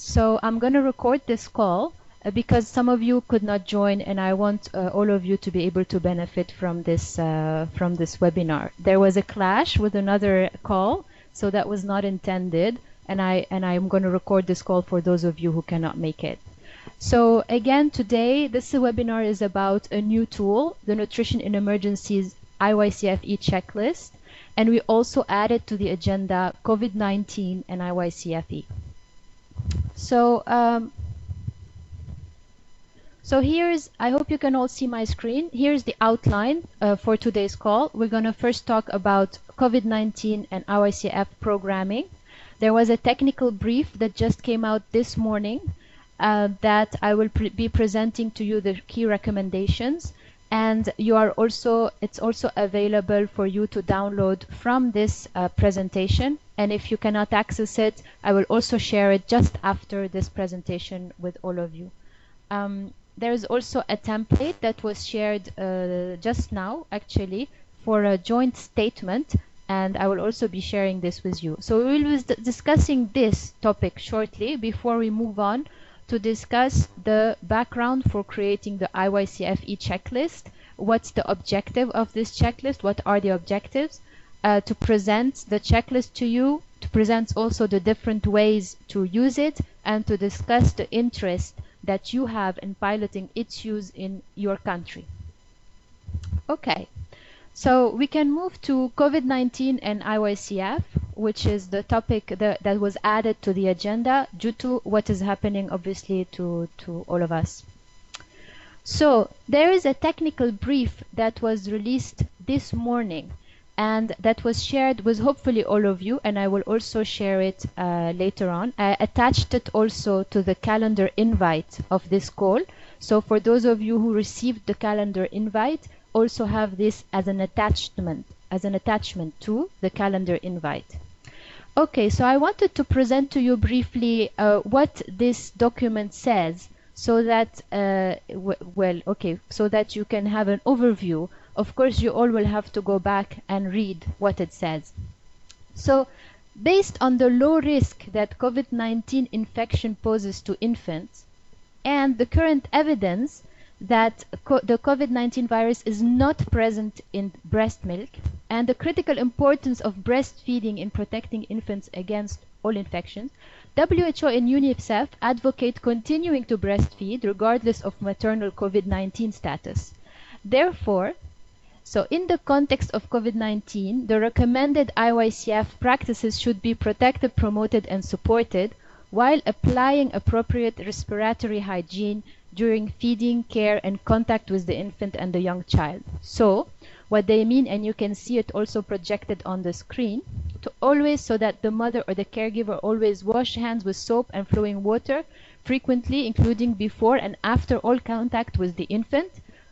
So I'm going to record this call because some of you could not join, and I want all of you to be able to benefit from this webinar. There was a clash with another call, so that was not intended, and I'm going to record this call for those of you who cannot make it. So again, today this webinar is about a new tool, the Nutrition in Emergencies IYCF-E checklist, and we also added to the agenda COVID-19 and IYCF-E. So here's, I hope you can all see my screen. Here's the outline for today's call. We're going to first talk about COVID-19 and IYCF programming. There was a technical brief that just came out this morning that I will be presenting to you the key recommendations, and it's also available for you to download from this presentation. And if you cannot access it, I will also share it just after this presentation with all of you. There is also a template that was shared just now, actually, for a joint statement, and I will also be sharing this with you. So we will be discussing this topic shortly before we move on to discuss the background for creating the IYCF-E checklist. What's the objective of this checklist? What are the objectives? To present the checklist to you, to present also the different ways to use it, and to discuss the interest that you have in piloting its use in your country. Okay, so we can move to COVID-19 and IYCF, which is the topic that was added to the agenda due to what is happening, obviously, to all of us. So there is a technical brief that was released this morning, and that was shared with hopefully all of you, and I will also share it later on. I attached it also to the calendar invite of this call. So for those of you who received the calendar invite, also have this as an attachment to the calendar invite. Okay, so I wanted to present to you briefly what this document says, so that so that you can have an overview. Of course, you all will have to go back and read what it says. So, based on the low risk that COVID-19 infection poses to infants, and the current evidence that the COVID-19 virus is not present in breast milk, and the critical importance of breastfeeding in protecting infants against all infections, WHO and UNICEF advocate continuing to breastfeed regardless of maternal COVID-19 status. Therefore, so in the context of COVID-19, the recommended IYCF practices should be protected, promoted, and supported while applying appropriate respiratory hygiene during feeding, care, and contact with the infant and the young child. So, what they mean, and you can see it also projected on the screen, to always, so that the mother or the caregiver always wash hands with soap and flowing water frequently, including before and after all contact with the infant,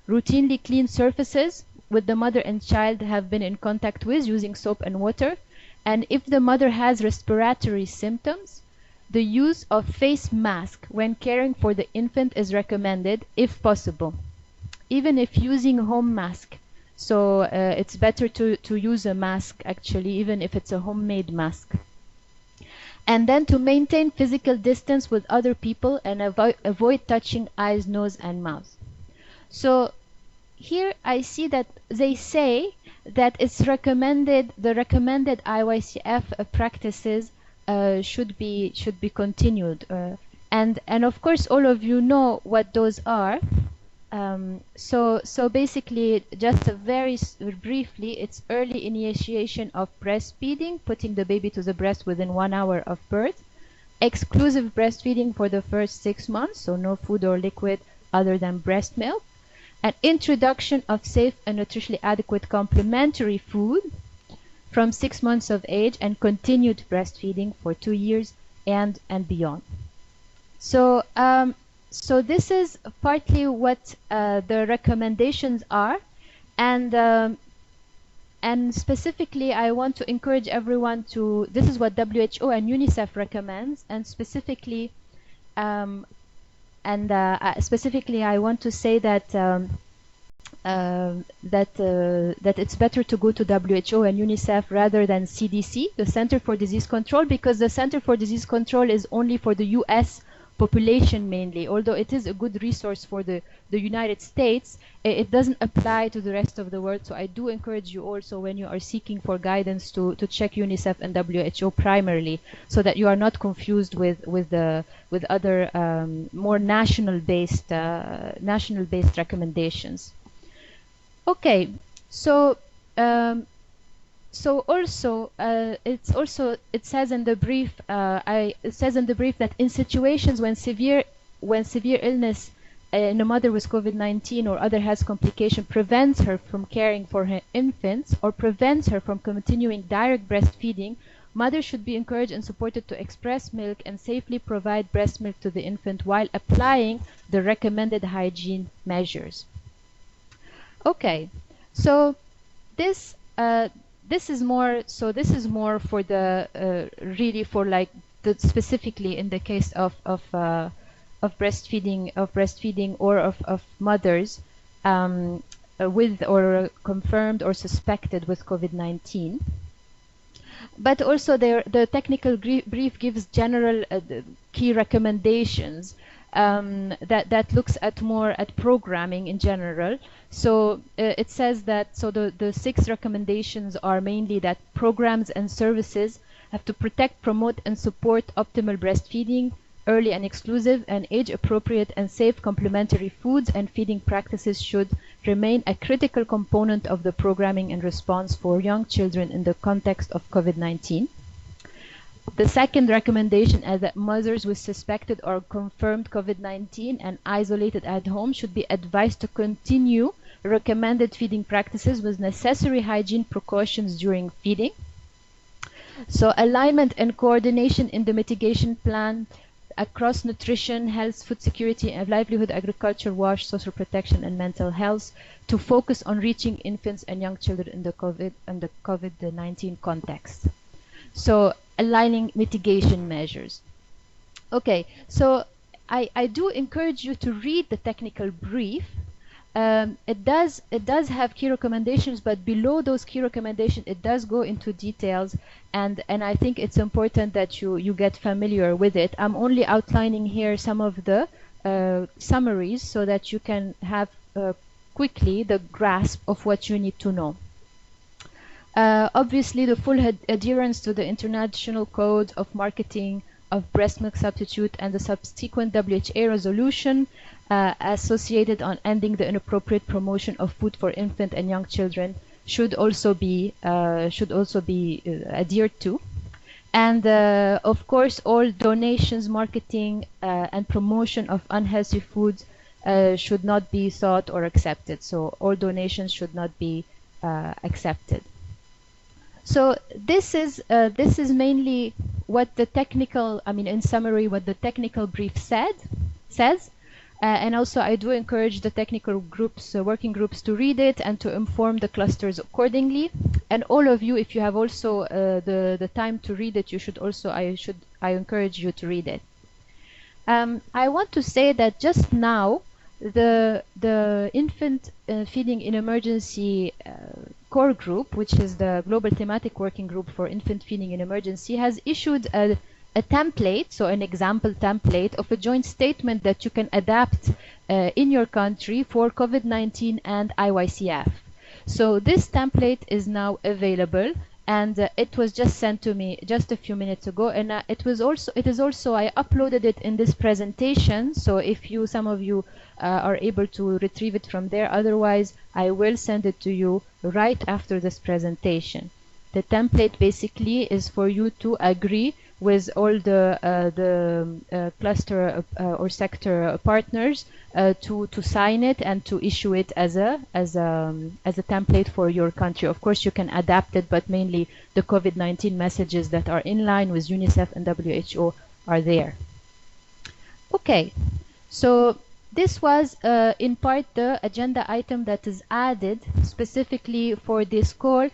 routinely clean surfaces with the mother and child have been in contact with using soap and water, and if the mother has respiratory symptoms, the use of face mask when caring for the infant is recommended if possible, even if using home mask. So it's better to use a mask, actually, even if it's a homemade mask. And then to maintain physical distance with other people and avoid touching eyes, nose, and mouth. So here I see that they say that it's recommended, the recommended IYCF practices should be continued. And of course all of you know what those are. So basically, just very briefly, it's early initiation of breastfeeding, putting the baby to the breast within 1 hour of birth, exclusive breastfeeding for the first 6 months, so no food or liquid other than breast milk, and introduction of safe and nutritionally adequate complementary food from 6 months of age, and continued breastfeeding for 2 years and beyond. So so this is partly what the recommendations are, and specifically I want to encourage everyone to, this is what WHO and UNICEF recommends, and specifically I want to say that that it's better to go to WHO and UNICEF rather than CDC, the Center for Disease Control, because the Center for Disease Control is only for the US population mainly. Although it is a good resource for the United States, it doesn't apply to the rest of the world. So I do encourage you also, when you are seeking for guidance, to check UNICEF and WHO primarily, so that you are not confused with other more national-based recommendations. Okay, so also it says in the brief that in situations when severe illness in a mother with COVID-19 or other health complication prevents her from caring for her infants or prevents her from continuing direct breastfeeding, mothers should be encouraged and supported to express milk and safely provide breast milk to the infant while applying the recommended hygiene measures. Okay, so this is more for the really for like the specifically in the case of breastfeeding or of mothers with or confirmed or suspected with COVID-19. But also the technical brief gives general key recommendations that looks more at programming in general. So it says that the 6 recommendations are mainly that programs and services have to protect, promote, and support optimal breastfeeding, early and exclusive and age-appropriate and safe complementary foods and feeding practices should remain a critical component of the programming and response for young children in the context of COVID-19. The second recommendation is that mothers with suspected or confirmed COVID-19 and isolated at home should be advised to continue recommended feeding practices with necessary hygiene precautions during feeding. So alignment and coordination in the mitigation plan across nutrition, health, food security, and livelihood, agriculture, WASH, social protection, and mental health to focus on reaching infants and young children in the COVID-19 context. So aligning mitigation measures. Okay, so I do encourage you to read the technical brief. It does have key recommendations, but below those key recommendations, it does go into details, and I think it's important that you get familiar with it. I'm only outlining here some of the summaries so that you can have quickly the grasp of what you need to know. Obviously, the full adherence to the International Code of Marketing of Breast Milk Substitute and the subsequent WHO resolution associated on ending the inappropriate promotion of food for infant and young children should also be adhered to. And of course, all donations, marketing, and promotion of unhealthy foods should not be sought or accepted. So all donations should not be accepted. So this is mainly what the technical, in summary, what the technical brief says. And also I do encourage the technical groups, working groups, to read it and to inform the clusters accordingly. And all of you, if you have also the time to read it, you should also, I encourage you to read it. I want to say that just now, the infant feeding in emergency core group, which is the global thematic working group for infant feeding in emergency, has issued a template, so an example template of a joint statement that you can adapt in your country for COVID-19 and IYCF. So this template is now available, and it was just sent to me just a few minutes ago, and it is also I uploaded it in this presentation. So if some of you are able to retrieve it from there, otherwise I will send it to you right after this presentation. The template basically is for you to agree with all the cluster or sector partners to sign it and to issue it as a template for your country. Of course, you can adapt it, but mainly the COVID-19 messages that are in line with UNICEF and WHO are there. Okay, so this was in part the agenda item that is added specifically for this call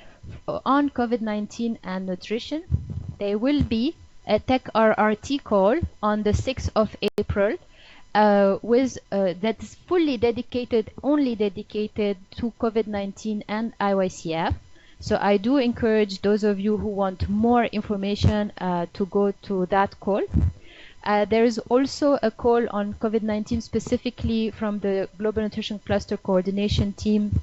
on COVID-19 and nutrition. There will be a Tech RRT call on the 6th of April, that is fully dedicated, only dedicated to COVID-19 and IYCF. So I do encourage those of you who want more information to go to that call. There is also a call on COVID-19 specifically from the Global Nutrition Cluster Coordination Team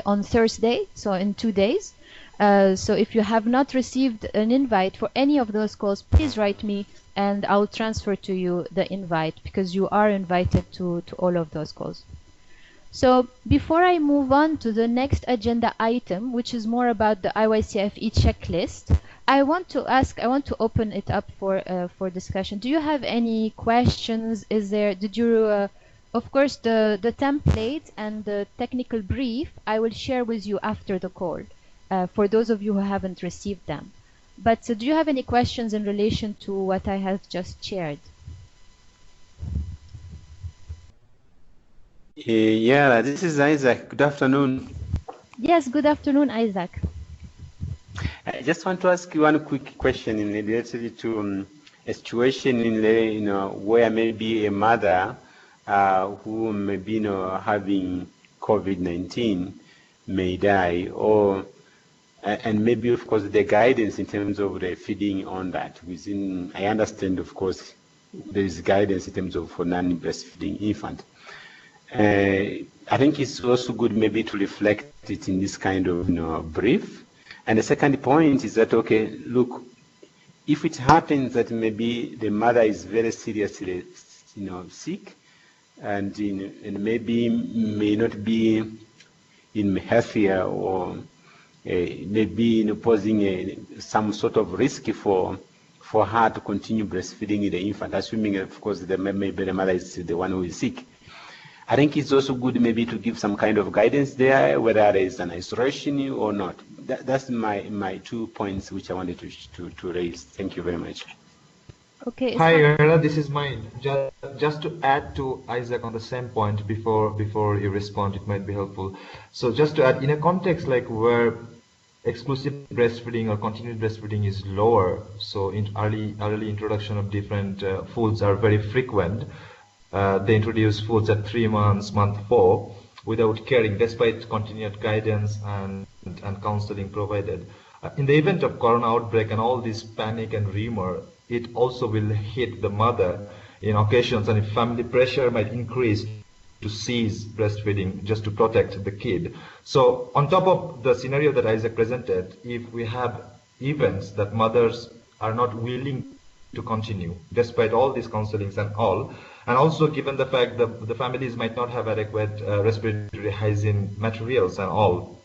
on Thursday, so in 2 days. So if you have not received an invite for any of those calls, please write me and I'll transfer to you the invite, because you are invited to all of those calls. So before I move on to the next agenda item, which is more about the IYCF-E checklist, I want to open it up for discussion. Do you have any questions? Of course, the template and the technical brief I will share with you after the call, for those of you who haven't received them. But do you have any questions in relation to what I have just shared? Yeah, this is Isaac. Good afternoon. Yes, good afternoon, Isaac. I just want to ask you one quick question in relation to a situation in where maybe a mother who may be having COVID-19 may die, and maybe of course the guidance in terms of the feeding on that. I understand of course there is guidance in terms of for non-breastfeeding infant. I think it's also good maybe to reflect it in this kind of brief. And the second point is that, okay, look, if it happens that maybe the mother is very seriously sick and maybe may not be healthier, or maybe posing some sort of risk for her to continue breastfeeding the infant, assuming of course that maybe the mother is the one who is sick. I think it's also good maybe to give some kind of guidance there, whether there is an isolation or not. That's my 2 points which I wanted to raise. Thank you very much. Okay. Hi, Erla, this is mine. Just to add to Isaac on the same point before you respond, it might be helpful. So just to add, in a context like where exclusive breastfeeding or continued breastfeeding is lower, so in early introduction of different foods are very frequent. They introduce foods at 3 months, month 4, without caring, despite continued guidance and counseling provided. In the event of corona outbreak and all this panic and rumor, it also will hit the mother in occasions, and if family pressure might increase to cease breastfeeding just to protect the kid. So on top of the scenario that Isaac presented, if we have events that mothers are not willing to continue, despite all these counselings and all, and also given the fact that the families might not have adequate respiratory hygiene materials and all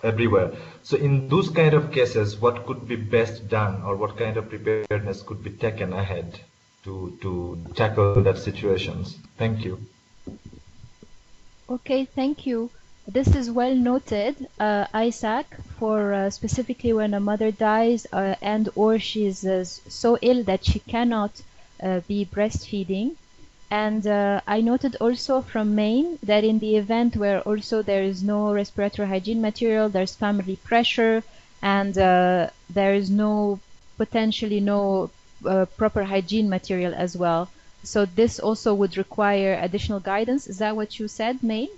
everywhere. So in those kind of cases, what could be best done, or what kind of preparedness could be taken ahead to tackle that situations? Thank you. Okay, thank you. This is well noted, Isaac, for specifically when a mother dies and or she is so ill that she cannot be breastfeeding. And I noted also from Maine that in the event where also there is no respiratory hygiene material, there's family pressure, and there is potentially no proper hygiene material as well. So this also would require additional guidance. Is that what you said, Maine?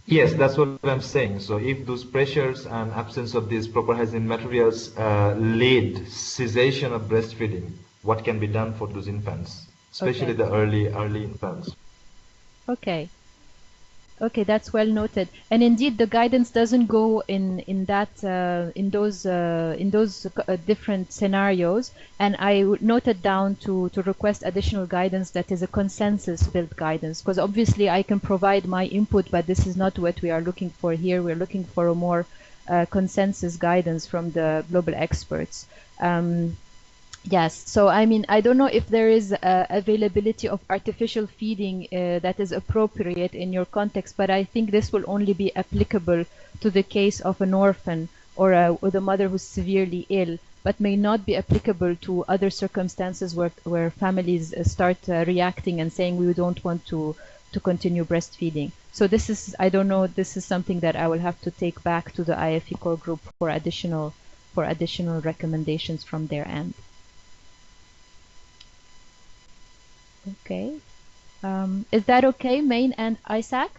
Yes, that's what I'm saying. So if those pressures and absence of these proper hygiene materials lead cessation of breastfeeding, what can be done for those infants, especially the early infants? Okay, that's well noted. And indeed, the guidance doesn't go in those different scenarios. And I noted down to request additional guidance that is a consensus-built guidance, because obviously I can provide my input, but this is not what we are looking for here. We're looking for a more consensus guidance from the global experts. Yes, so I mean, I don't know if there is availability of artificial feeding that is appropriate in your context, but I think this will only be applicable to the case of an orphan or a mother who's severely ill, but may not be applicable to other circumstances where families start reacting and saying we don't want to continue breastfeeding. So this is, I don't know, this is something that I will have to take back to the IFE core group for additional recommendations from their end. Okay. Is that okay, Main and Isaac?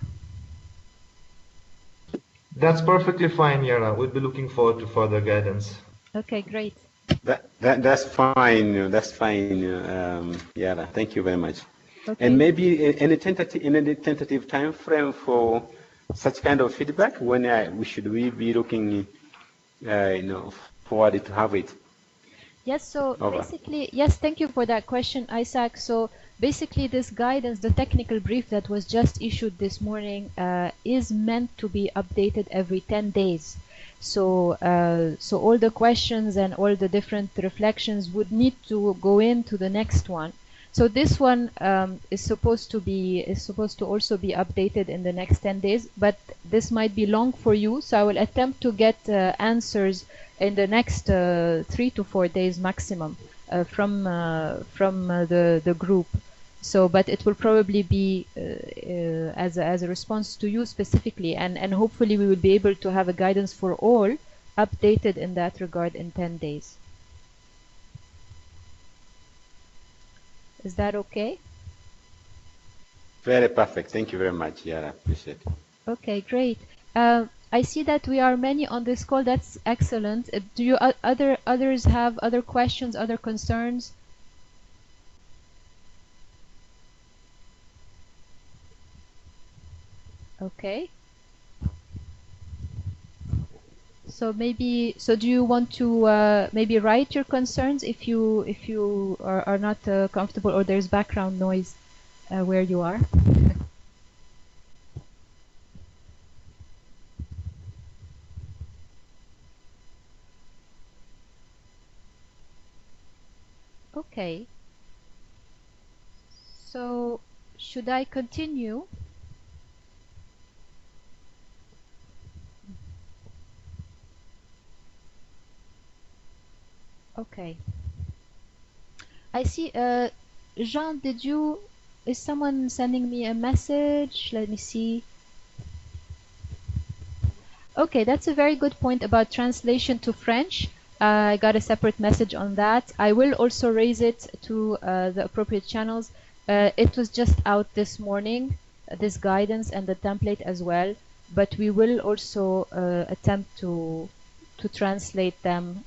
That's perfectly fine, Yara. We'll be looking forward to further guidance. Okay, great. That's fine. That's fine. Yara, thank you very much. Okay. And maybe any tentative time frame for such kind of feedback, when we be looking, forward to have it? Yes, so Over. basically, yes, thank you for that question, Isaac. So basically, this guidance, the technical brief that was just issued this morning, is meant to be updated every 10 days. So, so all the questions and all the different reflections would need to go into the next one. So this one is supposed to also be updated in the next 10 days, but this might be long for you. So I will attempt to get answers in the next 3 to 4 days maximum from the group. So, but it will probably be as a response to you specifically, and hopefully we will be able to have a guidance for all updated in that regard in 10 days. Is that okay? Very perfect. Thank you very much, Yara. Appreciate it. Okay, great. I see that we are many on this call. That's excellent. Do you others have other questions, other concerns? Okay. So maybe, so do you want to maybe write your concerns if you are not comfortable, or there's background noise where you are? Okay. So should I continue? Okay. I see. Jean, is someone sending me a message? Let me see. Okay, that's a very good point about translation to French. I got a separate message on that. I will also raise it to the appropriate channels. It was just out this morning, this guidance and the template as well, but we will also attempt to translate them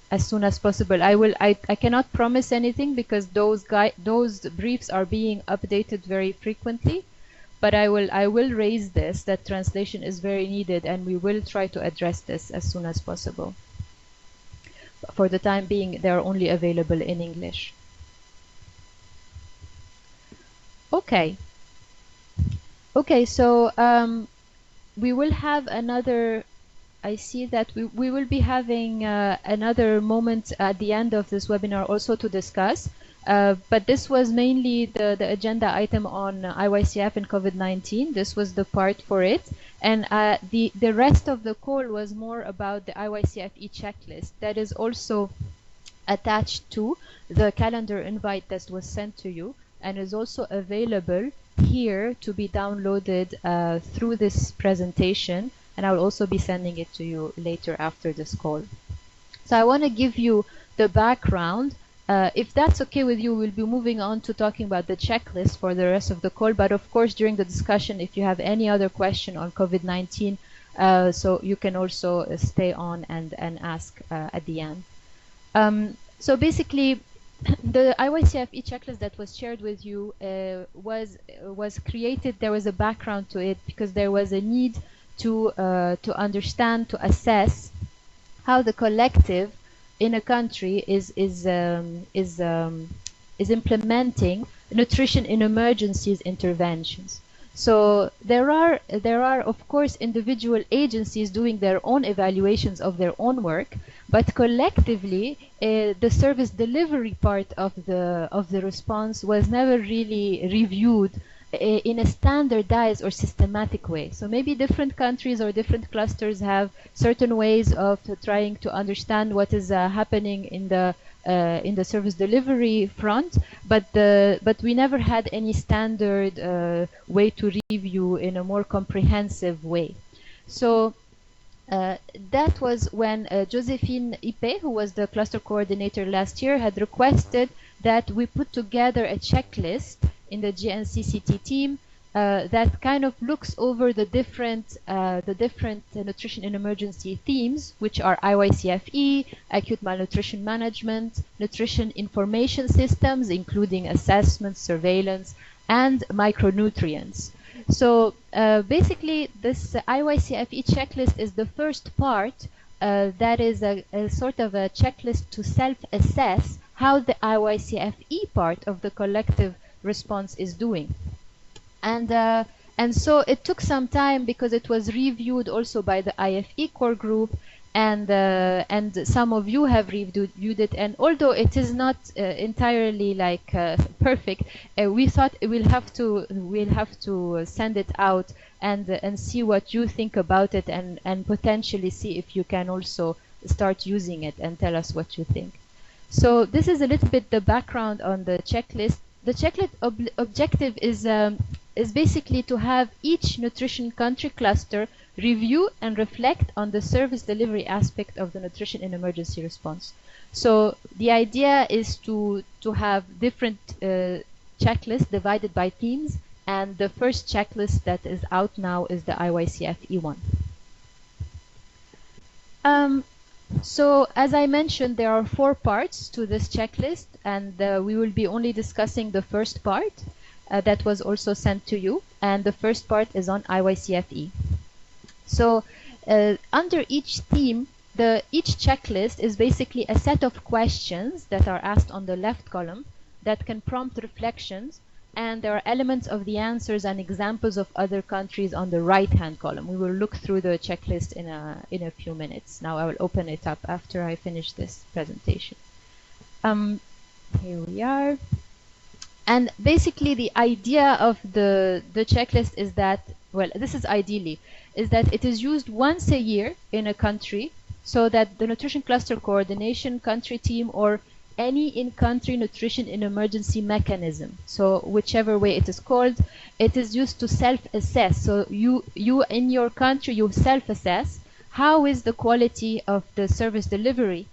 as soon as possible. I cannot promise anything because those briefs are being updated very frequently. But I will raise this, that translation is very needed, and we will try to address this as soon as possible. For the time being, they are only available in English. Okay. Okay, so we will have another, I see that we will be having another moment at the end of this webinar also to discuss. But this was mainly the agenda item on IYCF and COVID-19. This was the part for it. And the rest of the call was more about the IYCF-E checklist that is also attached to the calendar invite that was sent to you and is also available here to be downloaded through this presentation. And I will also be sending it to you later after this call. So I want to give you the background. If that's okay with you, we'll be moving on to talking about the checklist for the rest of the call. But of course, during the discussion, if you have any other question on COVID-19, so you can also stay on and ask at the end. So basically, the IYCF-E checklist that was shared with you was created. There was a background to it because there was a need to understand, to assess how the collective in a country is implementing nutrition in emergencies interventions. So there are of course individual agencies doing their own evaluations of their own work, but collectively the service delivery part of the response was never really reviewed in a standardized or systematic way. So maybe different countries or different clusters have certain ways of trying to understand what is happening in the service delivery front, but we never had any standard way to review in a more comprehensive way. So That was when Josephine Ipe, who was the cluster coordinator last year, had requested that we put together a checklist in the GNCCT team that kind of looks over the different nutrition in emergency themes, which are IYCF-E, acute malnutrition management, nutrition information systems, including assessment, surveillance, and micronutrients. So basically, this IYCF-E checklist is the first part that is a sort of a checklist to self-assess how the IYCF-E part of the collective response is doing. And so it took some time because it was reviewed also by the IFE core group, and some of you have reviewed it. And although it is not entirely like perfect, we thought we'll have to send it out and see what you think about it, and potentially see if you can also start using it and tell us what you think. So this is a little bit the background on the checklist. The checklist objective is basically to have each nutrition country cluster review and reflect on the service delivery aspect of the nutrition in emergency response. So the idea is to have different checklists divided by themes, and the first checklist that is out now is the IYCF-E one. So as I mentioned, there are 4 parts to this checklist, and we will be only discussing the first part that was also sent to you, and the first part is on IYCF-E. So under each theme, each checklist is basically a set of questions that are asked on the left column that can prompt reflections, and there are elements of the answers and examples of other countries on the right-hand column. We will look through the checklist in a few minutes. Now I will open it up after I finish this presentation. Here we are. And basically the idea of the checklist is that, well, this is ideally, is that it is used once a year in a country, so that the nutrition cluster coordination country team or any in-country nutrition in emergency mechanism, so whichever way it is called, it is used to self-assess. So you in your country, you self-assess how is the quality of the service delivery,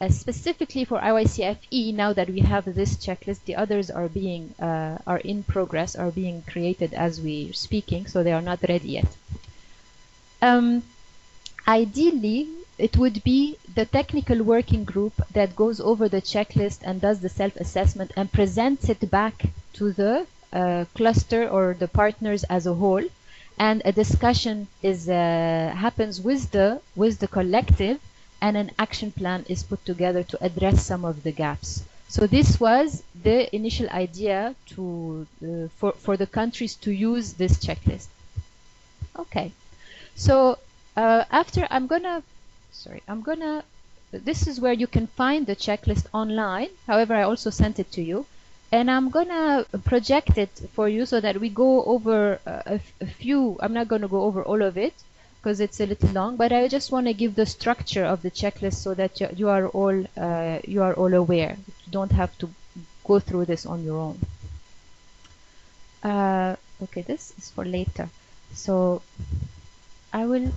specifically for IYCF-E. Now that we have this checklist, the others are in progress, are being created as we're speaking, so they are not ready yet. Ideally, it would be the technical working group that goes over the checklist and does the self-assessment and presents it back to the cluster or the partners as a whole, and a discussion happens with the collective, and an action plan is put together to address some of the gaps. So this was the initial idea for the countries to use this checklist. Okay, so this is where you can find the checklist online. However, I also sent it to you, and I'm gonna project it for you so that we go over a few. I'm not gonna go over all of it because it's a little long, but I just want to give the structure of the checklist so that you are all aware. You don't have to go through this on your own. Okay, this is for later. So I will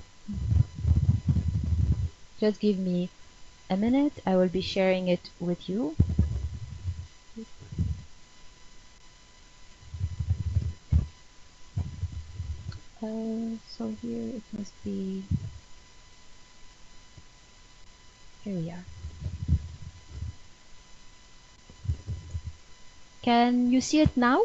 just give me a minute. I will be sharing it with you. So here it must be. Here we are. Can you see it now?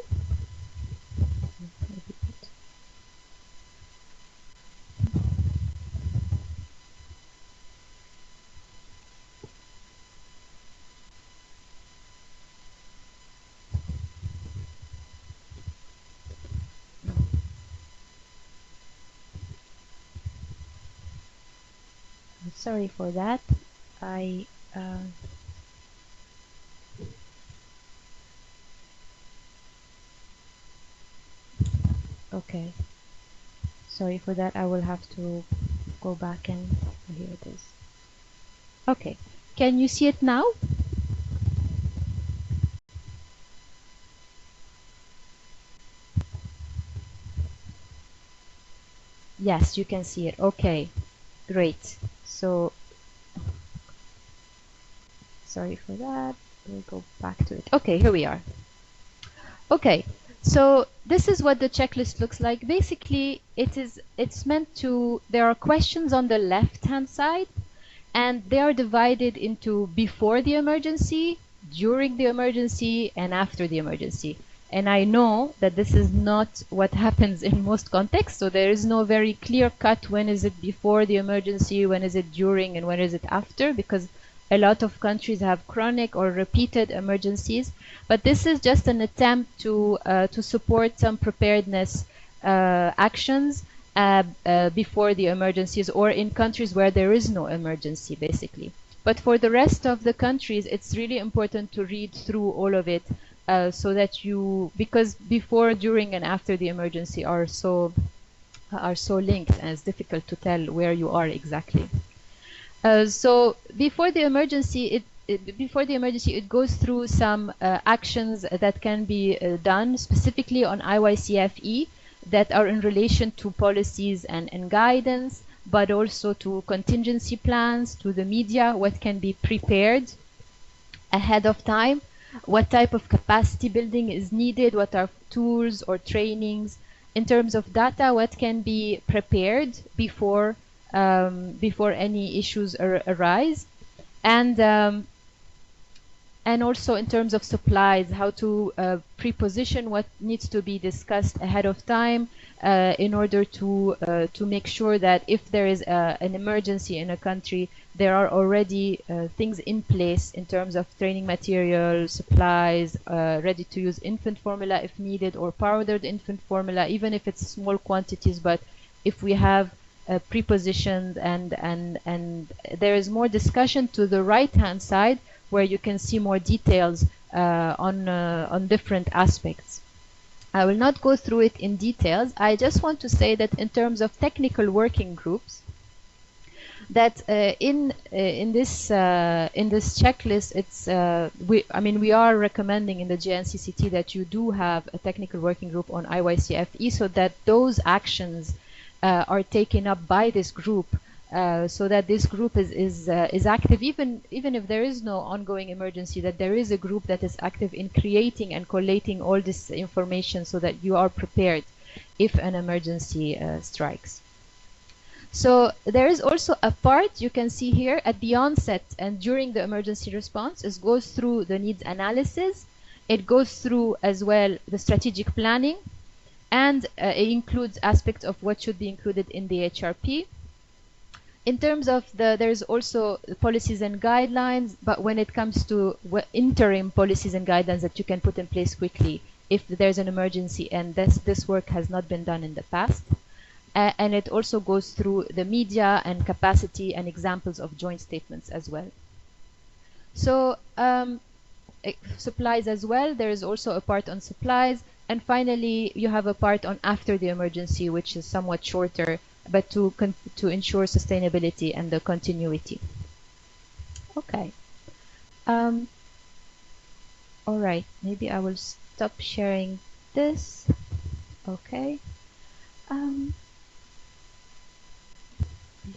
Sorry for that. Okay. Sorry for that. I will have to go back and here it is. Okay. Can you see it now? Yes, you can see it. Okay. Great. So, sorry for that. We'll go back to it. Okay, here we are. Okay, so this is what the checklist looks like. Basically, it's meant to, there are questions on the left-hand side, and they are divided into before the emergency, during the emergency, and after the emergency. And I know that this is not what happens in most contexts, so there is no very clear cut when is it before the emergency, when is it during, and when is it after, because a lot of countries have chronic or repeated emergencies. But this is just an attempt to support some preparedness actions before the emergencies, or in countries where there is no emergency, basically. But for the rest of the countries, it's really important to read through all of it, so that because before, during, and after the emergency are so linked, and it's difficult to tell where you are exactly. So before the emergency, it goes through some actions that can be done specifically on IYCF-E that are in relation to policies and guidance, but also to contingency plans, to the media, what can be prepared ahead of time, what type of capacity building is needed, what are tools or trainings. In terms of data, what can be prepared before any issues arise, and also in terms of supplies, how to pre-position what needs to be discussed ahead of time in order to make sure that if there is an emergency in a country, there are already things in place in terms of training material, supplies, ready-to-use infant formula if needed, or powdered infant formula, even if it's small quantities. But if we have pre-positioned, and there is more discussion to the right-hand side where you can see more details on different aspects. I will not go through it in details. I just want to say that in terms of technical working groups, that in this checklist, it's we are recommending in the JNCCT that you do have a technical working group on IYCF-E, so that those actions are taken up by this group, so that this group is active, even if there is no ongoing emergency, that there is a group that is active in creating and collating all this information so that you are prepared if an emergency strikes. So there is also a part you can see here at the onset and during the emergency response. It goes through the needs analysis. It goes through as well the strategic planning, and it includes aspects of what should be included in the HRP. In terms of there's also policies and guidelines, but when it comes to interim policies and guidelines that you can put in place quickly if there's an emergency and this work has not been done in the past. And it also goes through the media and capacity and examples of joint statements as well. So supplies as well, there is also a part on supplies. And finally, you have a part on after the emergency, which is somewhat shorter, but to ensure sustainability and the continuity. Okay. All right. Maybe I will stop sharing this. Okay.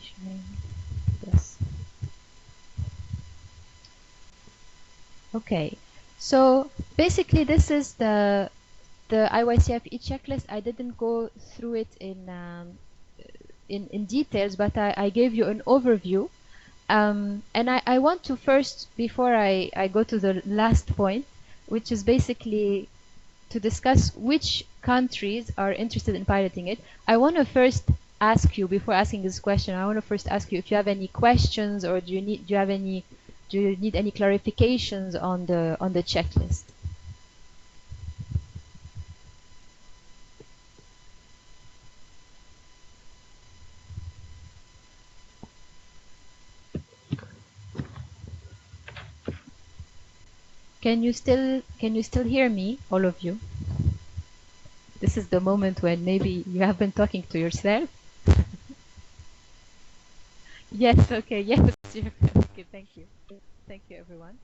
Sharing this. Okay. So basically, this is the IYCF-E checklist. I didn't go through it in details, but I gave you an overview. And I want to first, before I go to the last point, which is basically to discuss which countries are interested in piloting it, I want to first ask you, before asking this question, I want to first ask you if you have any questions, or do you need any clarifications on the checklist? Can you still hear me, all of you? This is the moment when maybe you have been talking to yourself. Yes, okay, yes. Okay, thank you. Thank you, everyone.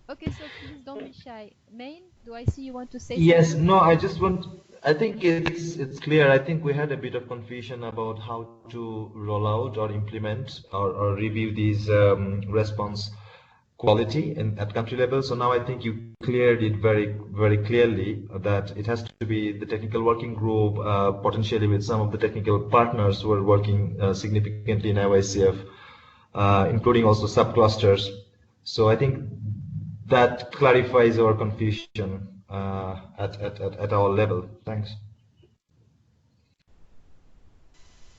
Okay, so please don't be shy. Main, do I see you want to say Yes, something? no, I think it's clear. I think we had a bit of confusion about how to roll out or implement or review these response quality at country level. So now I think you cleared it very clearly that it has to be the technical working group, potentially with some of the technical partners who are working significantly in IYCF, including also subclusters. So I think that clarifies our confusion at our level. Thanks.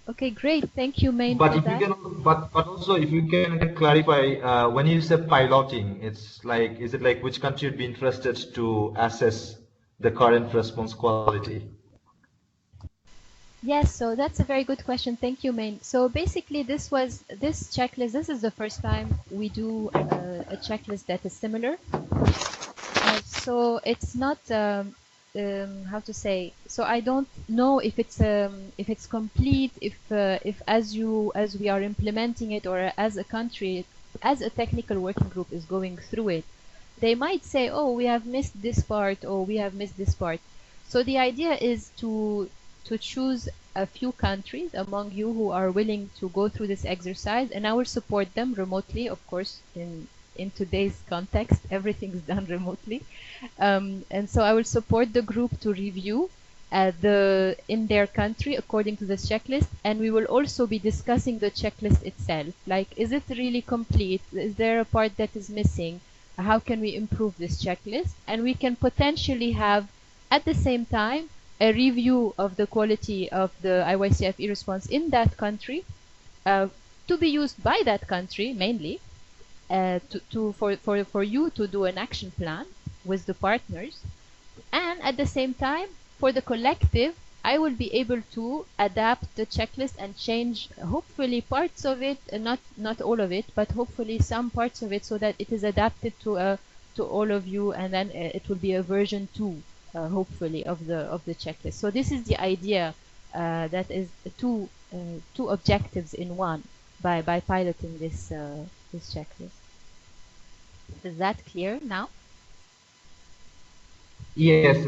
Okay, great. Thank you, Main, But for if you that. can, but also if you can clarify, when you say piloting, it's like, is it like which country would be interested to assess the current response quality? Yes, so that's a very good question. Thank you, Main. So basically, this checklist. This is the first time we do a checklist that is similar. So it's not how to say. So I don't know if it's complete, if as we are implementing it, or as a country, as a technical working group is going through it, they might say, oh, we have missed this part, or we have missed this part. So the idea is to choose a few countries among you who are willing to go through this exercise, and I will support them remotely, of course. In today's context, everything's done remotely, and so I will support the group to review in their country according to this checklist, and we will also be discussing the checklist itself. Like, is it really complete? Is there a part that is missing? How can we improve this checklist? And we can potentially have, at the same time, a review of the quality of the IYCF-E response in that country, to be used by that country mainly, for you to do an action plan with the partners. And at the same time, for the collective, I will be able to adapt the checklist and change hopefully parts of it, not all of it, but hopefully some parts of it, so that it is adapted to all of you, and then it will be a version 2, hopefully, of the checklist. So this is the idea, that is two objectives in one, by piloting this checklist. Is that clear now? Yes,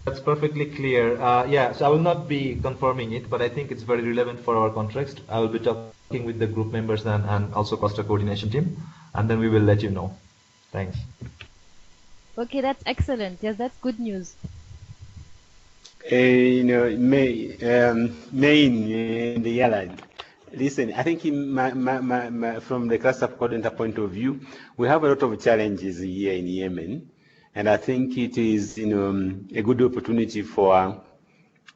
that's perfectly clear. Yeah, so I will not be confirming it, but I think it's very relevant for our context. I will be talking with the group members and also cluster coordination team, and then we will let you know. Thanks. Okay, that's excellent. Yes, that's good news. Main in the airline. Listen, I think from the cluster coordinator point of view, we have a lot of challenges here in Yemen, and I think it is a good opportunity for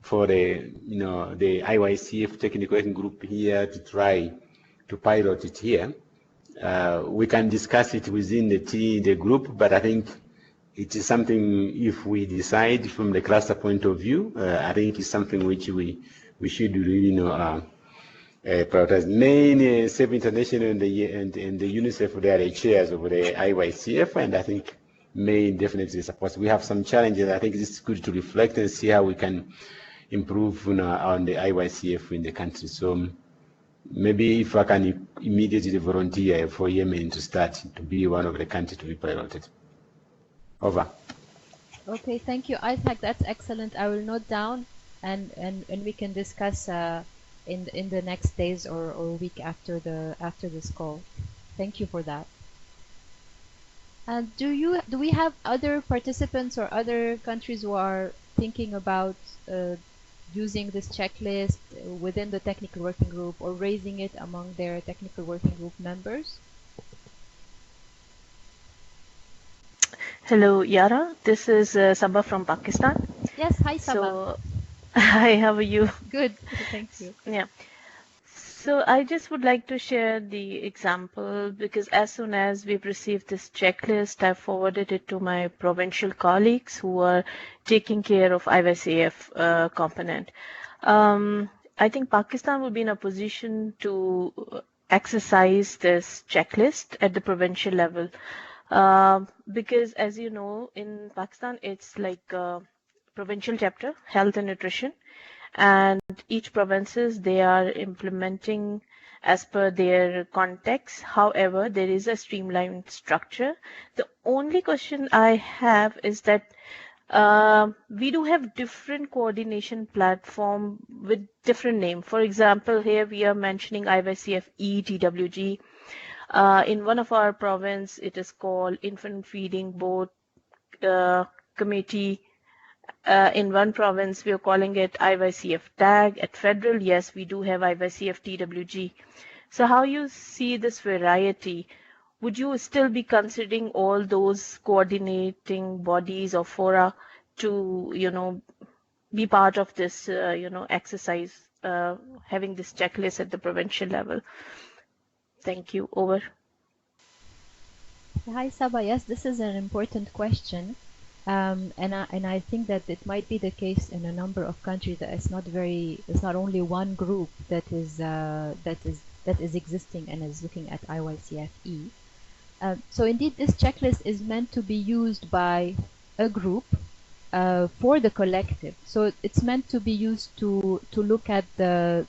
the IYCF technical working group here to try to pilot it here. We can discuss it within the group, but I think it is something, if we decide from the cluster point of view, I think it's something which we should really prioritize. Main Save International and the UNICEF, they are the chairs of the IYCF, and I think Main definitely supports. We have some challenges. I think it's good to reflect and see how we can improve on the IYCF in the country. So maybe if I can immediately volunteer for Yemen to start to be one of the countries to be piloted. Over. Okay, thank you, Isaac. That's excellent. I will note down, and we can discuss in the next days or week after this call. Thank you for that. And do we have other participants or other countries who are thinking about using this checklist within the technical working group, or raising it among their technical working group members? Hello, Yara. This is Sabah from Pakistan. Yes, hi, Sabah. So, hi, how are you? Good, thank you. Yeah. So I just would like to share the example, because as soon as we've received this checklist, I forwarded it to my provincial colleagues who are taking care of IYCF component. I think Pakistan will be in a position to exercise this checklist at the provincial level. Because as you know, in Pakistan, it's like a provincial chapter, health and nutrition, and each provinces, they are implementing as per their context. However, there is a streamlined structure. The only question I have is that we do have different coordination platform with different name. For example, here we are mentioning IYCF-E, TWG. In one of our province, it is called Infant Feeding Board Committee. In one province, we are calling it IYCF tag. At federal, yes, we do have IYCF TWG. So how you see this variety? Would you still be considering all those coordinating bodies or fora to, be part of this, exercise, having this checklist at the provincial level? Thank you. Over. Hi, Saba. Yes, this is an important question. And I think that it might be the case in a number of countries that it's not only one group that is existing and is looking at IYCF-E. So indeed, this checklist is meant to be used by a group for the collective. So it's meant to be used to look at the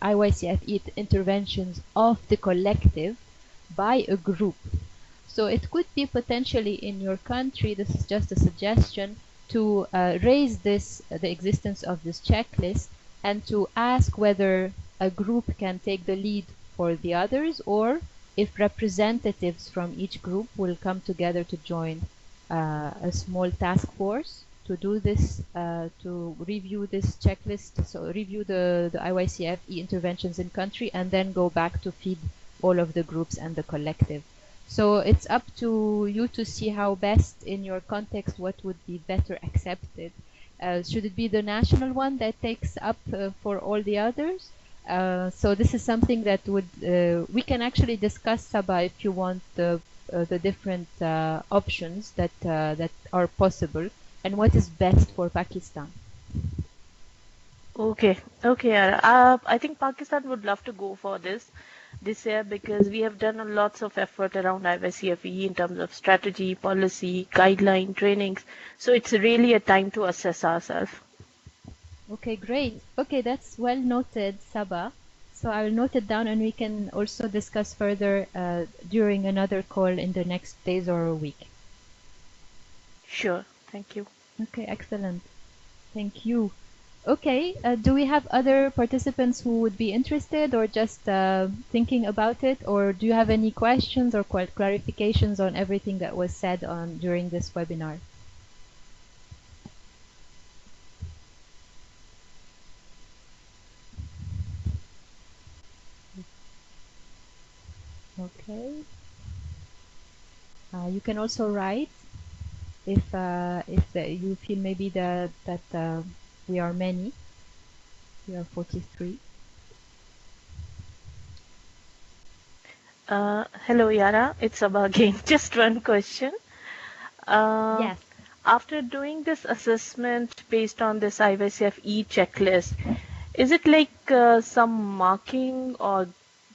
IYCF-E interventions of the collective by a group. So it could be potentially in your country, this is just a suggestion, to raise the existence of this checklist and to ask whether a group can take the lead for the others, or if representatives from each group will come together to join a small task force to do this, to review this checklist, so review the IYCF-E interventions in country and then go back to feed all of the groups and the collective. So it's up to you to see how best in your context what would be better accepted. Should it be the national one that takes up for all the others? So this is something that we can actually discuss, Saba, if you want the different options that are possible and what is best for Pakistan. Okay. I think Pakistan would love to go for this year because we have done lots of effort around IYCF-E in terms of strategy, policy, guideline, trainings. So it's really a time to assess ourselves. Okay, great. Okay, that's well noted, Saba. So I will note it down and we can also discuss further during another call in the next days or a week. Sure. Thank you. Okay, excellent. Thank you. Okay, do we have other participants who would be interested or just thinking about it? Or do you have any questions or clarifications on everything that was said during this webinar? Okay. You can also write if you feel maybe that we are many. We are 43. Hello, Yara. It's Sabah again. Just one question. Yes. After doing this assessment based on this IYCF-E checklist, is it like some marking or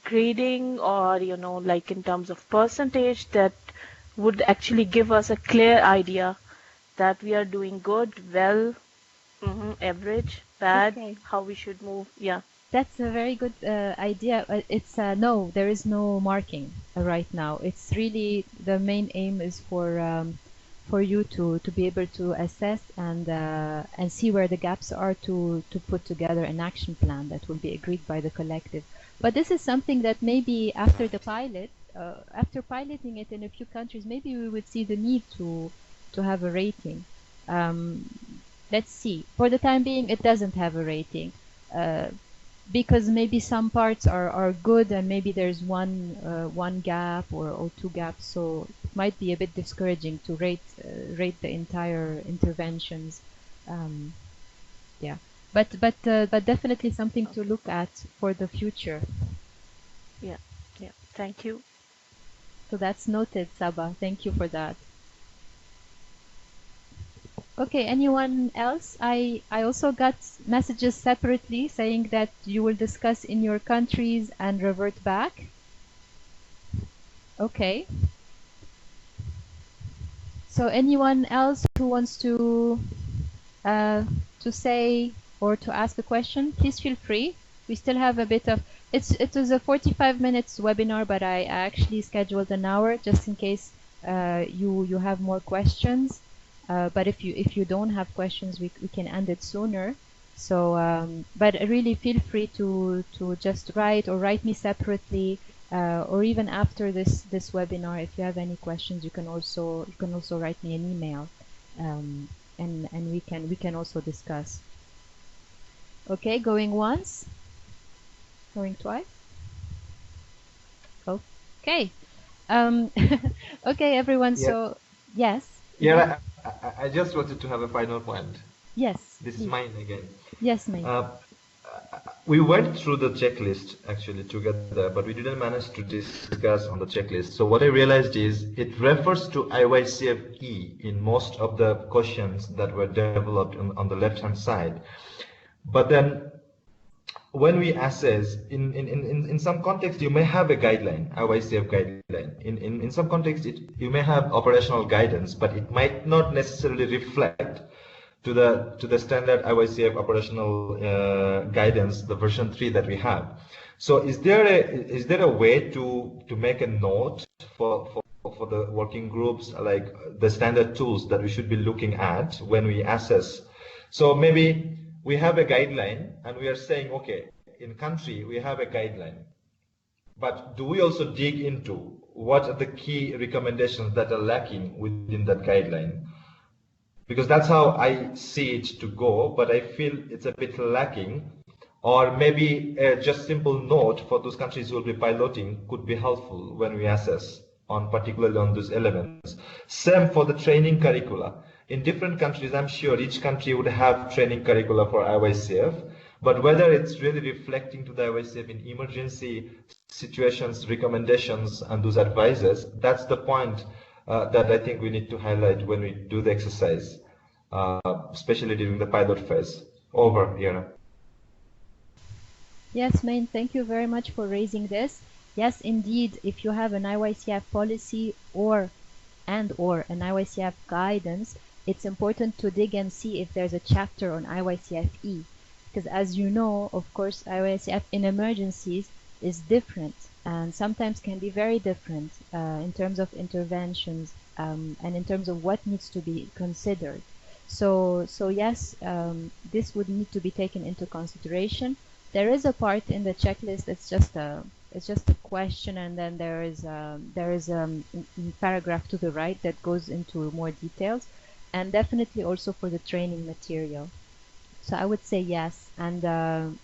grading or, like in terms of percentage that would actually give us a clear idea that we are doing good, well, average, bad, Okay. how we should move? Yeah. That's a very good idea. It's no, there is no marking right now. It's really the main aim is for you to be able to assess and see where the gaps are to put together an action plan that will be agreed by the collective. But this is something that maybe after the pilot, after piloting it in a few countries, maybe we would see the need to have a rating. Let's see. For the time being, it doesn't have a rating. Because maybe some parts are good and maybe there's one gap or two gaps, so it might be a bit discouraging to rate the entire interventions. Yeah, but definitely something to look at for the future. Yeah. Thank you. So that's noted, Saba. Thank you for that. Okay, anyone else? I also got messages separately saying that you will discuss in your countries and revert back. Okay. So anyone else who wants to say or to ask a question, please feel free. We still have a bit of It was a 45 minutes webinar, but I actually scheduled an hour just in case you have more questions. But if you don't have questions, we can end it sooner. So, but really feel free to just write me separately, or even after this webinar, if you have any questions, you can also write me an email, and we can also discuss. Okay, going once, going twice. Okay. Okay, everyone. Yeah. So yes. Yeah, I just wanted to have a final point. Yes. This please. is mine again. Yes, mine. We went through the checklist actually together, but we didn't manage to discuss on the checklist. So what I realized is it refers to IYCF-E in most of the questions that were developed on the left-hand side. But then when we assess, in some context, you may have a guideline, IYCF guideline. In some context, you may have operational guidance, but it might not necessarily reflect to the standard IYCF operational guidance, the version 3 that we have. So is there a way to make a note for the working groups, like the standard tools that we should be looking at when we assess? So maybe we have a guideline and we are saying, okay, in country we have a guideline, but do we also dig into what are the key recommendations that are lacking within that guideline? Because that's how I see it to go, but I feel it's a bit lacking. Or maybe just simple note for those countries who will be piloting could be helpful when we assess particularly on those elements. Same for the training curricula. In different countries, I'm sure each country would have training curricula for IYCF, but whether it's really reflecting to the IYCF in emergency situations, recommendations, and those advices, that's the point that I think we need to highlight when we do the exercise, especially during the pilot phase. Over, Yana. Yes, Main, thank you very much for raising this. Yes, indeed, if you have an IYCF policy or an IYCF guidance, it's important to dig and see if there's a chapter on IYCF-E. Because as you know, of course, IYCF in emergencies is different and sometimes can be very different in terms of interventions and in terms of what needs to be considered. So yes, this would need to be taken into consideration. There is a part in the checklist that's just a question, and then there is a paragraph to the right that goes into more details, and definitely also for the training material. So I would say yes, and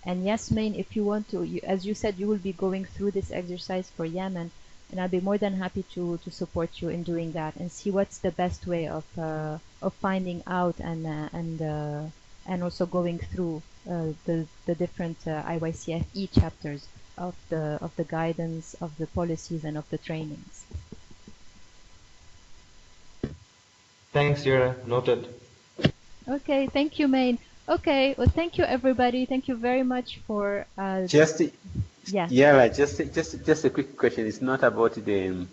yes, Main, if you want to, as you said, you will be going through this exercise for Yemen, and I'll be more than happy to support you in doing that and see what's the best way of finding out and also going through the different IYCF-E chapters of the guidance, of the policies, and of the trainings. Thanks, Yara. Noted. Okay, thank you, Main. Okay, well, thank you, everybody. Thank you very much for just yeah. Yeah, just a quick question. It's not about the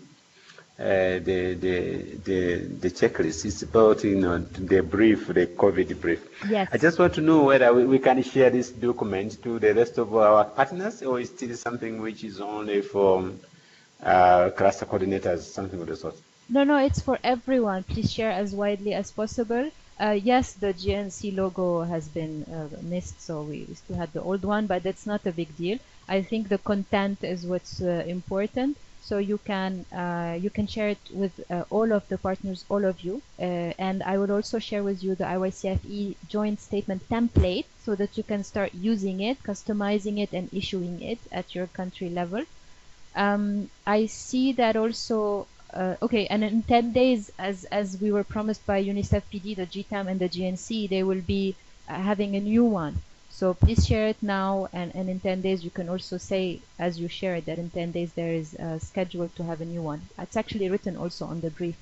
checklist. It's about the brief, the COVID brief. Yes. I just want to know whether we can share this document to the rest of our partners, or is it something which is only for cluster coordinators, something of the sort? No, it's for everyone. Please share as widely as possible. Yes, the GNC logo has been missed, so we still had the old one, but that's not a big deal. I think the content is what's important. So you can share it with all of the partners, all of you, and I will also share with you the IYCF-E joint statement template so that you can start using it, customizing it, and issuing it at your country level. I see that also. Okay, and in 10 days, as we were promised by UNICEF PD, the GTAM and the GNC, they will be having a new one. So please share it now, and in 10 days you can also say, as you share it, that in 10 days there is scheduled to have a new one. It's actually written also on the brief.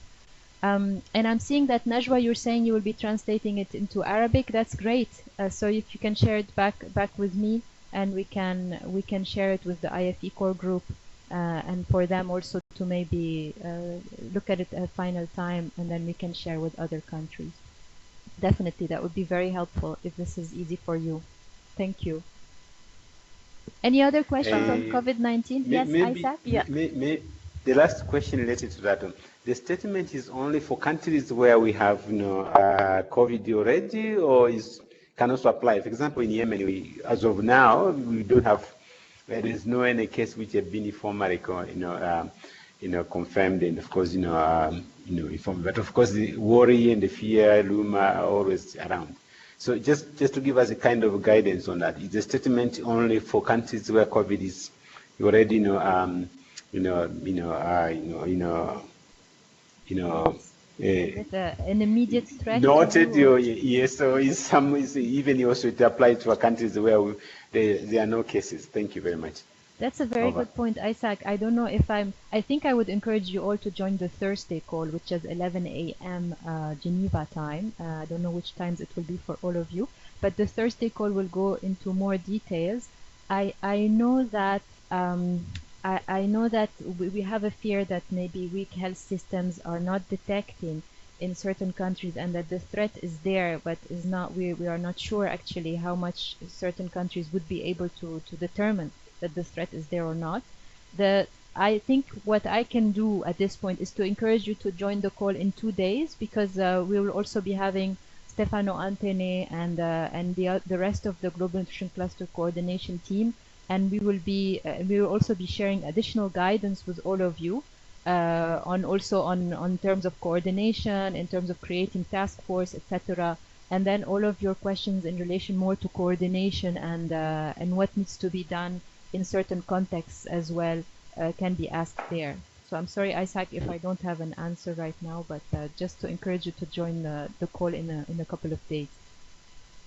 And I'm seeing that, Najwa, you're saying you will be translating it into Arabic. That's great. So if you can share it back with me, and we can share it with the IFE core group, and for them also to maybe look at it at a final time, and then we can share with other countries. Definitely, that would be very helpful if this is easy for you. Thank you. Any other questions on COVID-19? Yes, maybe, Isaac? Yeah. the last question related to that. The statement is only for countries where we have, COVID already, or can also apply. For example, in Yemen, as of now, we don't have. There is no any case which have been informally, confirmed, and of course, informed. But of course, the worry and the fear, loom are always around. So just to give us a kind of guidance on that, is the statement only for countries where COVID is already, With an immediate threat? noted? Yes. So even also to apply to countries where there are no cases. Thank you very much. That's a very good point, Isaac. I don't know if I think I would encourage you all to join the Thursday call, which is 11 a.m. Geneva time. I don't know which times it will be for all of you, but the Thursday call will go into more details. I know that I know that we have a fear that maybe weak health systems are not detecting in certain countries, and that the threat is there, but is not. We are not sure actually how much certain countries would be able to determine that the threat is there or not. I think what I can do at this point is to encourage you to join the call in 2 days, because we will also be having Stefano Antene and the rest of the Global Nutrition Cluster coordination team, and we will also be sharing additional guidance with all of you on terms of coordination, in terms of creating task force, etc. And then all of your questions in relation more to coordination and what needs to be done in certain contexts as well can be asked there. So I'm sorry, Isaac, if I don't have an answer right now, but just to encourage you to join the call in a couple of days.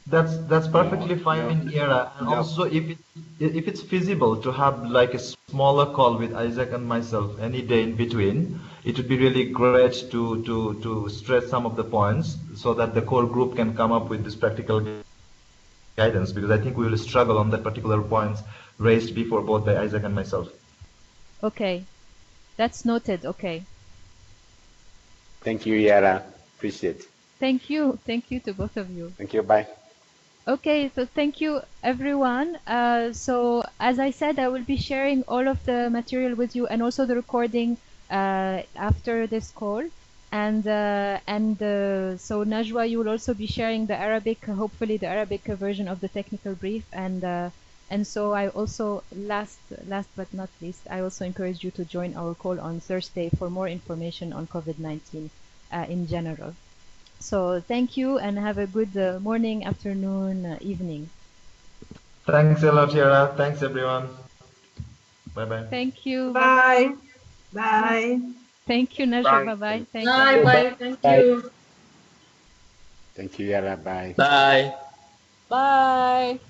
That's perfectly fine, Yara. And also, if it's feasible to have like a smaller call with Isaac and myself any day in between, it would be really great to stress some of the points so that the core group can come up with this practical guidance, because I think we will struggle on that particular points raised before both by Isaac and myself. Okay, that's noted. Okay. Thank you, Yara. Appreciate it. Thank you to both of you. Thank you. Bye. Okay, so thank you everyone. So as I said, I will be sharing all of the material with you and also the recording after this call. And so Najwa, you will also be sharing the Arabic, hopefully the Arabic version of the technical brief. And so I also, last but not least, I also encourage you to join our call on Thursday for more information on COVID-19 in general. So thank you and have a good morning, afternoon, evening. Thanks a lot, Yara. Thanks, everyone. Bye-bye. Thank you. Bye. Bye. Thank you, Najwa. Bye-bye. Thank you. Bye. Thank you. Thank you, Yara. Bye. Bye. Bye.